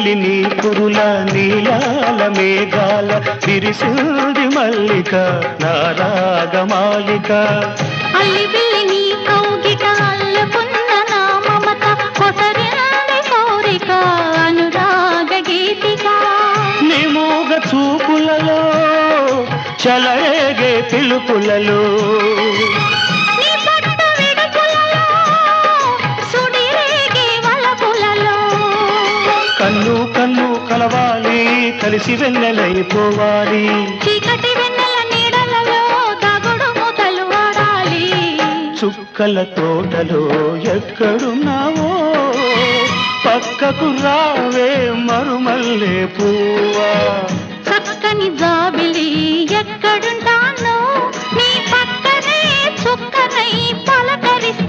పిల్లి నీ పురుల నీలాల మేఘాల విరిసింది మల్లిక నా రాగమాలిక అల్లి పిల్లి నీ కౌగిట అల్లుకున్న నా మమత కొసరింది కోరిక అనురాగ గీతిక నీ మూగ చూపులలో చలరేగే పిలుపులలో కన్ను కన్ను కలవాలి కలిసి వెన్నెలైపోవాలి చీకటి వెన్నెల నీడలలో దాగుడు మూతలు ఆడాలి చుక్కల తోటలో ఎక్కడున్నావో పక్కకు రావే మరుమల్లే పువ్వా చక్కని జాబిలి ఎక్కడుంటానో నీ పక్కనే చుక్కనై పలకరిస్తా